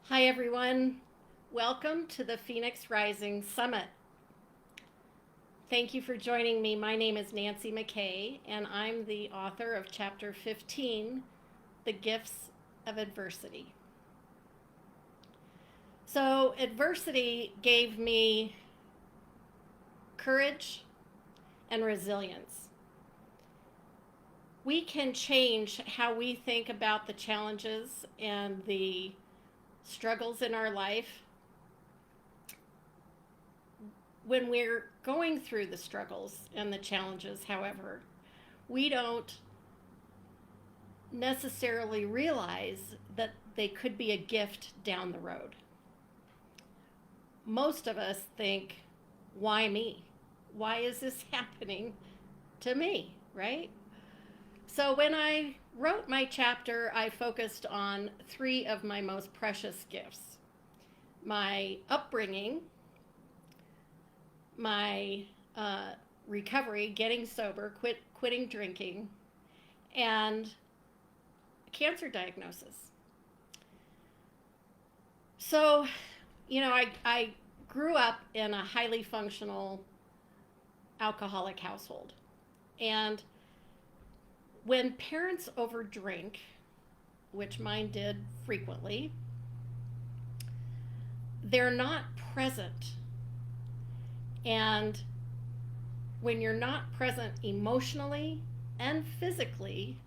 Hi, everyone. Welcome to the Phoenix Rising Summit. Thank you for joining me. My name is Nancy McKay, and I'm the author of Chapter 15, The Gifts of Adversity. So, adversity gave me courage and resilience. We can change how we think about the challenges and the struggles in our life when we're going through the struggles and the challenges. However, we don't necessarily realize that they could be a gift down the road. Most of us think, why me? Why is this happening to me, right? So when I wrote my chapter, I focused on three of my most precious gifts: my upbringing, my recovery, getting sober, quitting drinking, and cancer diagnosis. So, I grew up in a highly functional alcoholic household. And when parents overdrink, which mine did frequently, they're not present. And when you're not present emotionally and physically,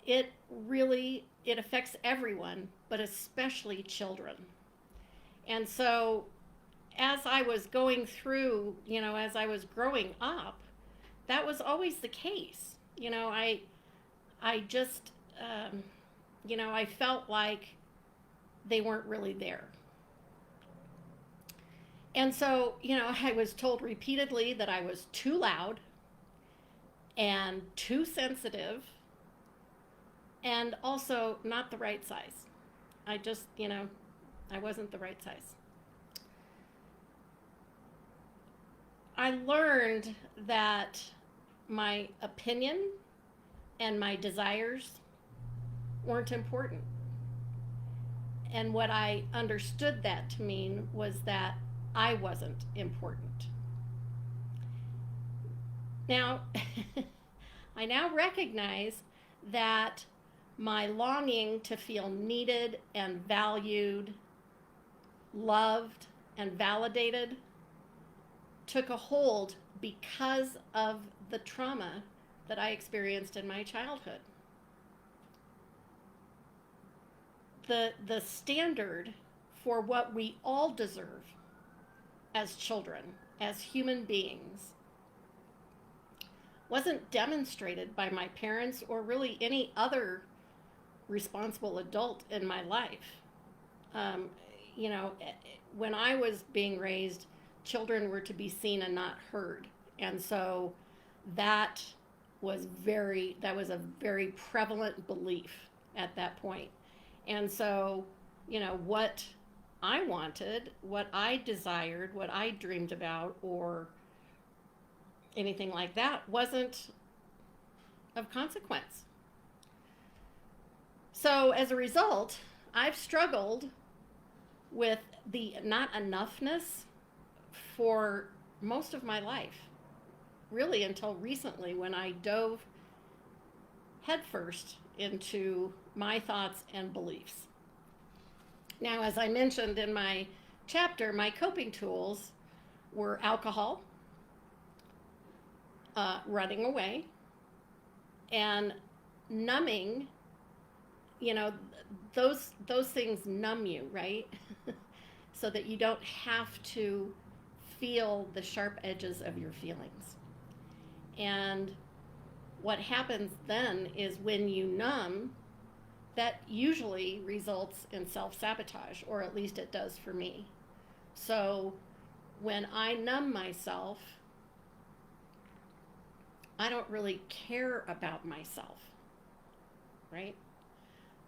it affects everyone, but especially children. And so as I was going through, as I was growing up, that was always the case. I just I felt like they weren't really there. And so, I was told repeatedly that I was too loud and too sensitive and also not the right size. I just, I wasn't the right size. I learned that my opinion and my desires weren't important. And what I understood that to mean was that I wasn't important. Now, I now recognize that my longing to feel needed and valued, loved and validated took a hold because of the trauma that I experienced in my childhood. The standard for what we all deserve as children, as human beings, wasn't demonstrated by my parents or really any other responsible adult in my life. Um, when I was being raised, children were to be seen and not heard. And so that that was a very prevalent belief at that point. And so, what I wanted, what I desired, what I dreamed about, or anything like that wasn't of consequence. So as a result, I've struggled with the not enoughness for most of my life, really until recently when I dove headfirst into my thoughts and beliefs. Now, as I mentioned in my chapter, my coping tools were alcohol, running away, and numbing. You know, those things numb you, right? So that you don't have to feel the sharp edges of your feelings. And what happens then is when you numb, that usually results in self-sabotage, or at least it does for me. So when I numb myself, I don't really care about myself, right?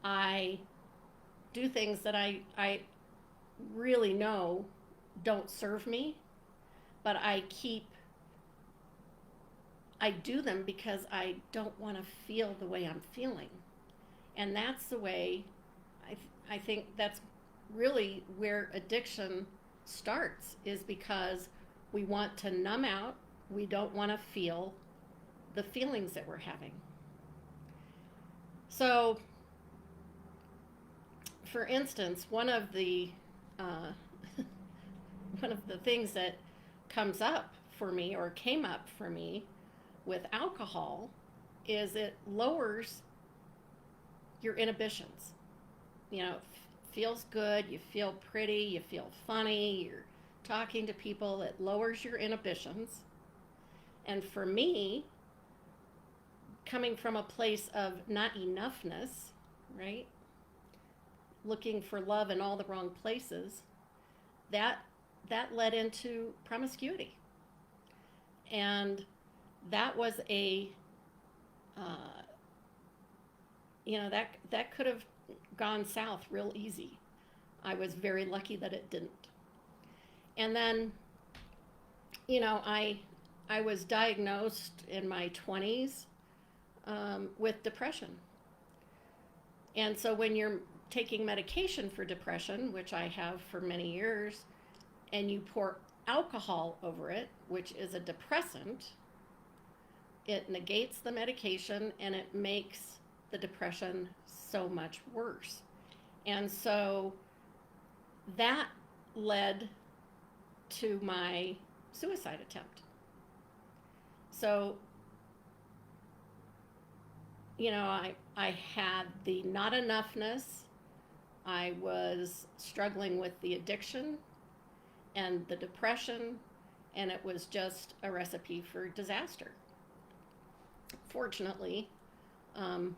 I do things that I really know don't serve me, but I do them because I don't want to feel the way I'm feeling. And that's the way I think that's really where addiction starts, is because we want to numb out. We don't want to feel the feelings that we're having. So, for instance, uh, one of the things that comes up for me, or came up for me, with alcohol is it lowers your inhibitions. It feels good, you feel pretty, you feel funny, you're talking to people, it lowers your inhibitions. And for me, coming from a place of not enoughness, right? Looking for love in all the wrong places, that that led into promiscuity. And that was a uh, that could have gone south real easy. I was very lucky that it didn't. And then, I was diagnosed in my 20s with depression. And so when you're taking medication for depression, which I have for many years, and you pour alcohol over it, which is a depressant, it negates the medication and it makes the depression so much worse. And so that led to my suicide attempt. So, I had the not enoughness. I was struggling with the addiction and the depression, and it was just a recipe for disaster. Fortunately, um,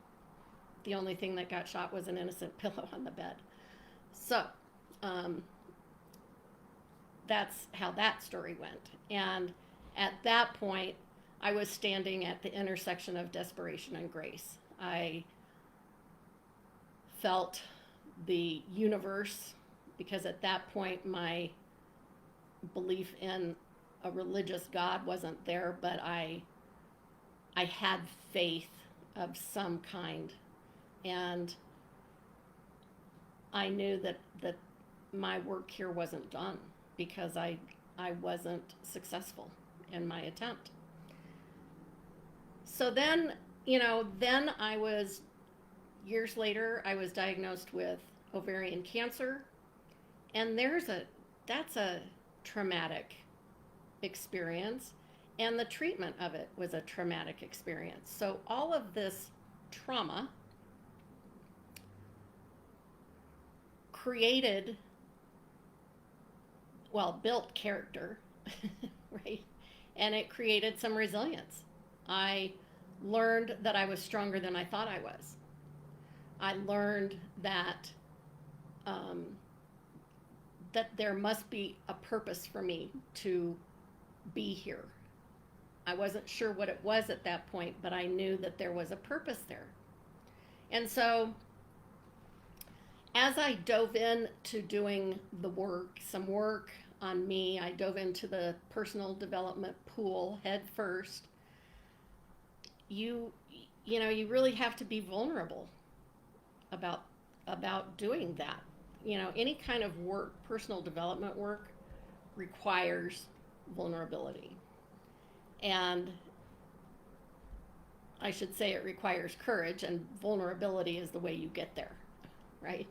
the only thing that got shot was an innocent pillow on the bed. So, um, that's how that story went. And at that point, I was standing at the intersection of desperation and grace. I felt the universe, because at that point my belief in a religious God wasn't there, but I had faith of some kind, and I knew that my work here wasn't done because I wasn't successful in my attempt. So then, then I was, years later, I was diagnosed with ovarian cancer, and that's a traumatic experience, and the treatment of it was a traumatic experience. So all of this trauma created, built character, right? And it created some resilience. I learned that I was stronger than I thought I was. I learned that um, that there must be a purpose for me to be here. I wasn't sure what it was at that point, but I knew that there was a purpose there. And so, as I dove into doing the work, some work on me, I dove into the personal development pool head first. You really have to be vulnerable about doing that. Any kind of work, personal development work, requires vulnerability. And I should say it requires courage, and vulnerability is the way you get there, right?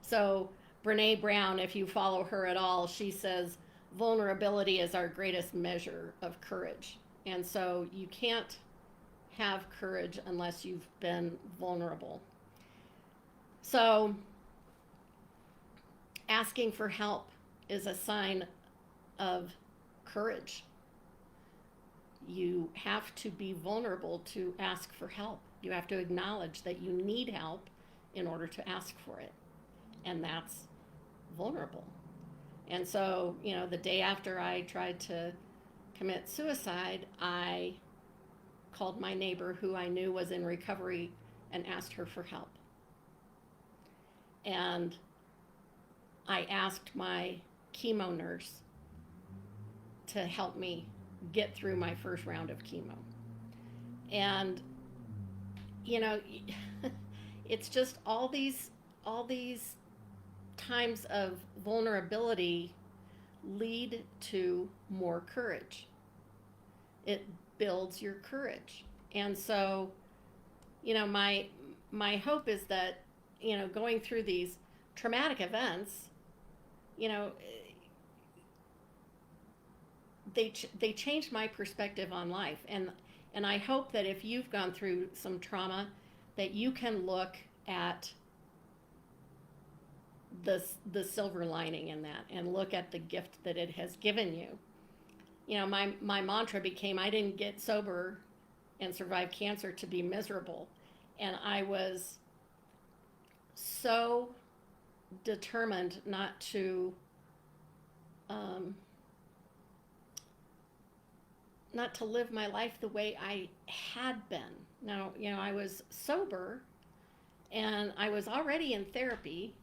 So Brene Brown, if you follow her at all, she says vulnerability is our greatest measure of courage. And so you can't have courage unless you've been vulnerable. So asking for help is a sign of courage. You have to be vulnerable to ask for help. You have to acknowledge that you need help in order to ask for it. And that's vulnerable. And so, the day after I tried to commit suicide, I called my neighbor, who I knew was in recovery, and asked her for help. And I asked my chemo nurse to help me get through my first round of chemo. And it's just all all these times of vulnerability lead to more courage. It builds your courage. And so, my hope is that, going through these traumatic events, you know, they changed my perspective on life, and I hope that if you've gone through some trauma, that you can look at the silver lining in that and look at the gift that it has given you. My mantra became, I didn't get sober and survive cancer to be miserable. And I was so determined not to live my life the way I had been. Now, I was sober and I was already in therapy,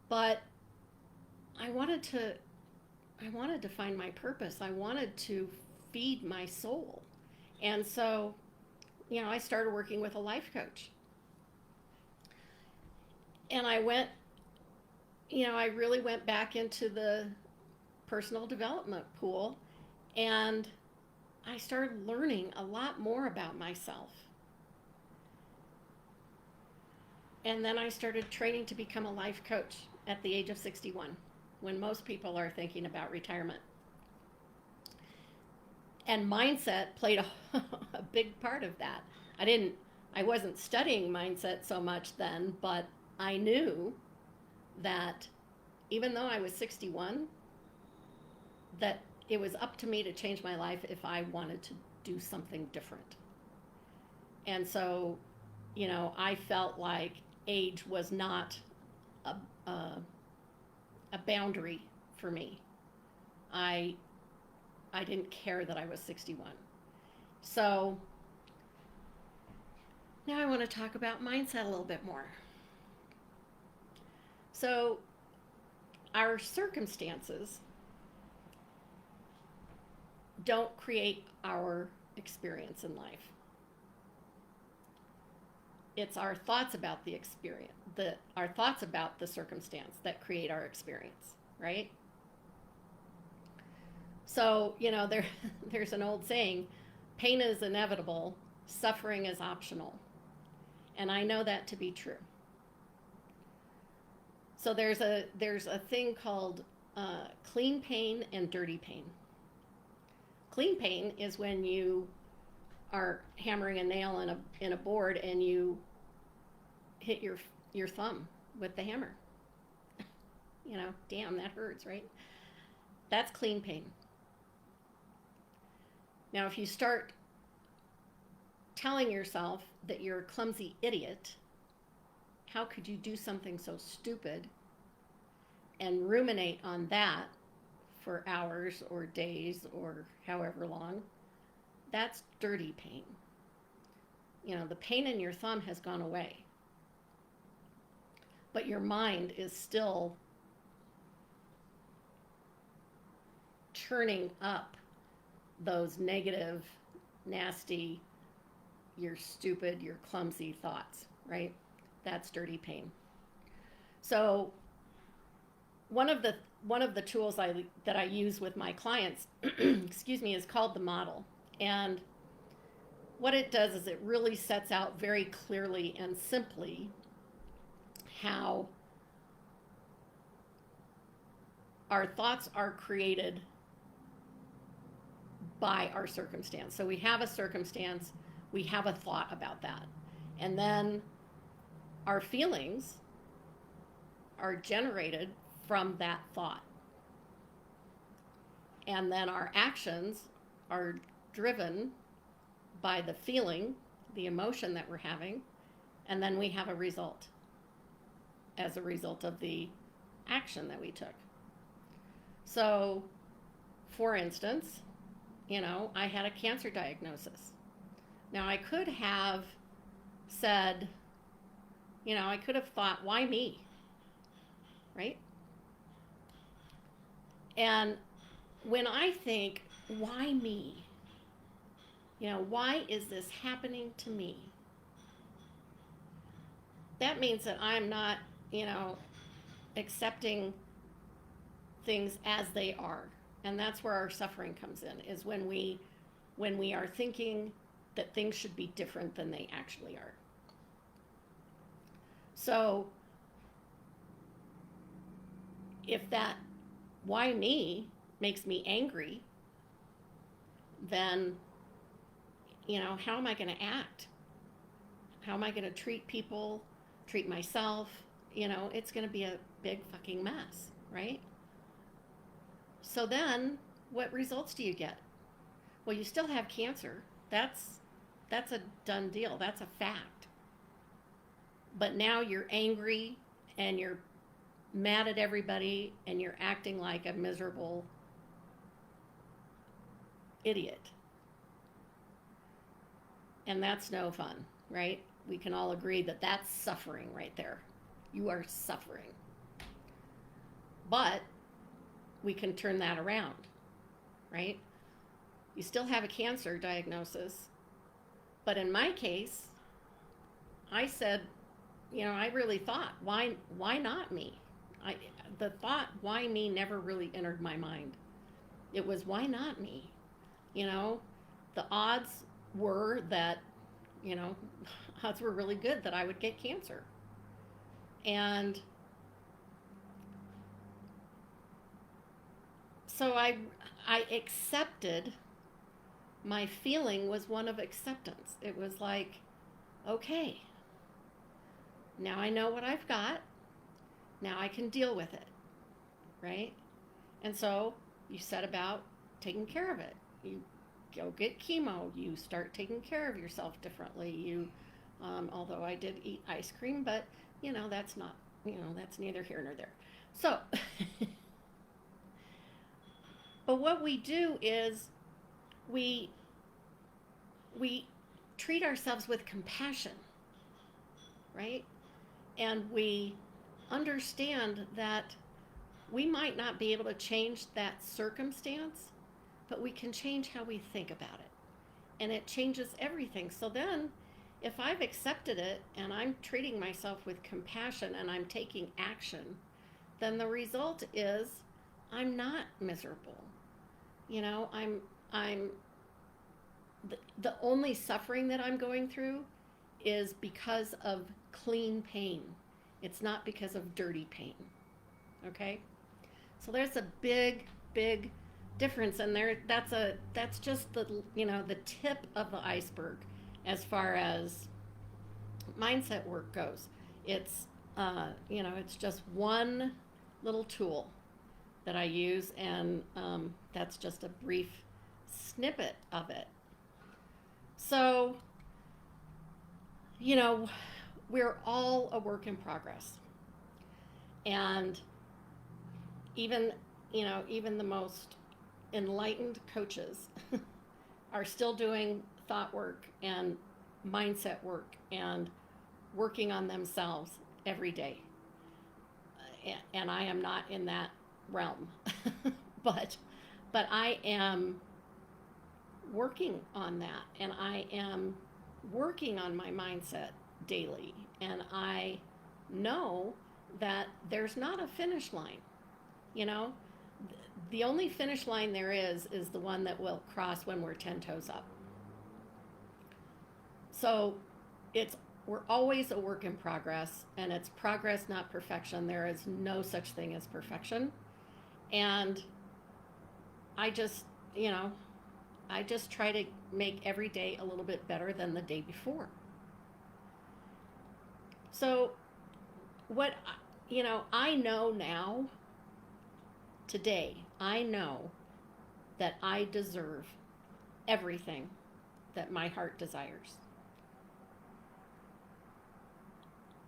but I wanted to find my purpose. I wanted to feed my soul. And so, I started working with a life coach. And I really went back into the personal development pool, and I started learning a lot more about myself. And then I started training to become a life coach at the age of 61, when most people are thinking about retirement. And mindset played a big part of that. I wasn't studying mindset so much then, but I knew that even though I was 61, that it was up to me to change my life if I wanted to do something different. And so, I felt like age was not a boundary for me. I didn't care that I was 61. So now I want to talk about mindset a little bit more. So our circumstances don't create our experience in life. It's our thoughts about the experience, our thoughts about the circumstance that create our experience, right? So, there's an old saying, pain is inevitable, suffering is optional. And I know that to be true. So there's a thing called clean pain and dirty pain. Clean pain is when you are hammering a nail in a board and you hit your thumb with the hammer. Damn, that hurts, right? That's clean pain. Now, if you start telling yourself that you're a clumsy idiot, how could you do something so stupid, and ruminate on that for hours or days or however long, that's dirty pain. The pain in your thumb has gone away, but your mind is still churning up those negative, nasty, you're stupid, you're clumsy thoughts, right? That's dirty pain. So one of the tools that I use with my clients, excuse me, is called the model. And what it does is it really sets out very clearly and simply how our thoughts are created by our circumstance. So we have a circumstance, we have a thought about that. And then our feelings are generated from that thought. And then our actions are driven by the feeling, the emotion that we're having, and then we have a result as a result of the action that we took. So, for instance, I had a cancer diagnosis. Now, I could have said, I could have thought, why me? Right? And when I think, why me? Why is this happening to me? that means that I'm not, you know, accepting things as they are. And that's where our suffering comes in, is when we are thinking that things should be different than they actually are. So if that why me makes me angry, then, you know, how am I going to act? How am I going to treat people, treat myself? You know, it's going to be a big fucking mess, right? So then, what results do you get? Well, you still have cancer. That's a done deal. That's a fact. But now you're angry and you're mad at everybody and you're acting like a miserable idiot. And that's no fun, right? We can all agree that that's suffering right there. You are suffering. But we can turn that around, right? You still have a cancer diagnosis. But in my case, I said, you know, I really thought, why not me? The thought, why me, never really entered my mind. It was, why not me? You know, the odds were that, you know, odds were really good that I would get cancer. And so I accepted. My feeling was one of acceptance. It was like, okay, now I know what I've got. Now I can deal with it, right? And so you set about taking care of it. You go get chemo. You start taking care of yourself differently. You, although I did eat ice cream, but you know, that's not, you know, that's neither here nor there. So, but what we do is we treat ourselves with compassion, right? And we understand that we might not be able to change that circumstance, but we can change how we think about it. And it changes everything. So then, if I've accepted it and I'm treating myself with compassion and I'm taking action, then the result is I'm not miserable. You know, I'm the only suffering that I'm going through is because of clean pain. It's not because of dirty pain. Okay? So there's a big difference, and that's just the, you know, the tip of the iceberg as far as mindset work goes. It's you know, it's just one little tool that I use, and that's just a brief snippet of it. So, you know, we're all a work in progress. And even, you know, even the most enlightened coaches are still doing thought work and mindset work and working on themselves every day. And I am not in that realm. but I am working on that, and I am working on my mindset daily, and I know that there's not a finish line. You know, the only finish line there is the one that we'll cross when we're 10 toes up. So we're always a work in progress, and it's progress, not perfection. There is no such thing as perfection. And I just, you know, I just try to make every day a little bit better than the day before. So what, you know, I know now, today, I know that I deserve everything that my heart desires.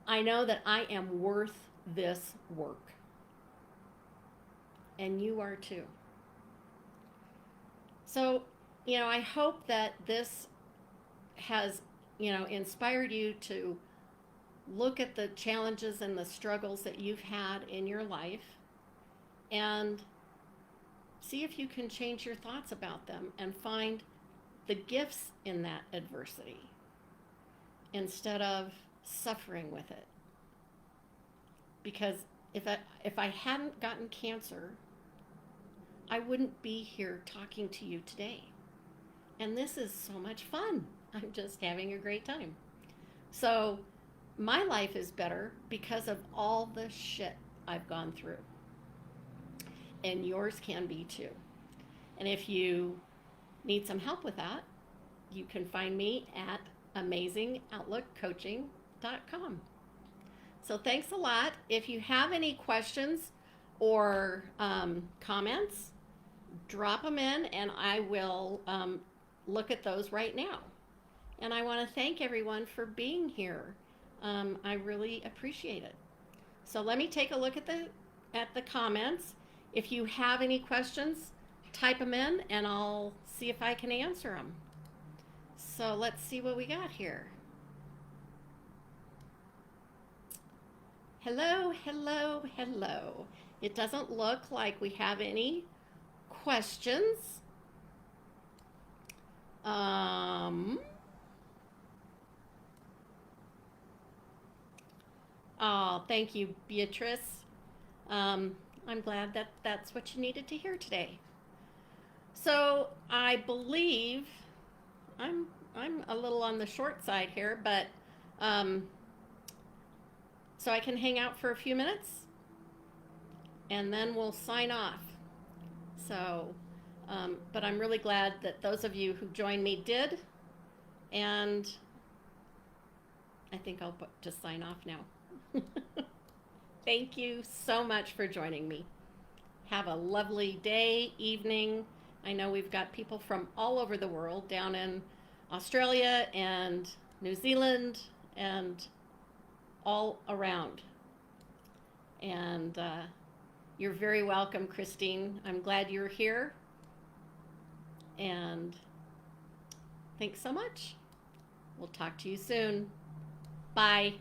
I know that I am worth this work. And you are too. So, you know, I hope that this has, you know, inspired you to look at the challenges and the struggles that you've had in your life and see if you can change your thoughts about them and find the gifts in that adversity instead of suffering with it. because if I hadn't gotten cancer, I wouldn't be here talking to you today. And this is so much fun. I'm just having a great time. So my life is better because of all the shit I've gone through. And yours can be too. And if you need some help with that, you can find me at amazingoutlookcoaching.com. So thanks a lot. If you have any questions or comments, drop them in and I will look at those right now. And I want to thank everyone for being here. I really appreciate it. So let me take a look at the comments. If you have any questions, type them in and I'll see if I can answer them. So let's see what we got here. Hello, hello, hello. It doesn't look like we have any questions. Oh, thank you, Beatrice. I'm glad that that's what you needed to hear today. So I believe I'm a little on the short side here, but so I can hang out for a few minutes and then we'll sign off. So, but I'm really glad that those of you who joined me did, and I think I'll just sign off now. Thank you so much for joining me. Have a lovely day, evening. I know we've got people from all over the world down in Australia and New Zealand and all around. And you're very welcome, Christine. I'm glad you're here. And thanks so much. We'll talk to you soon. Bye.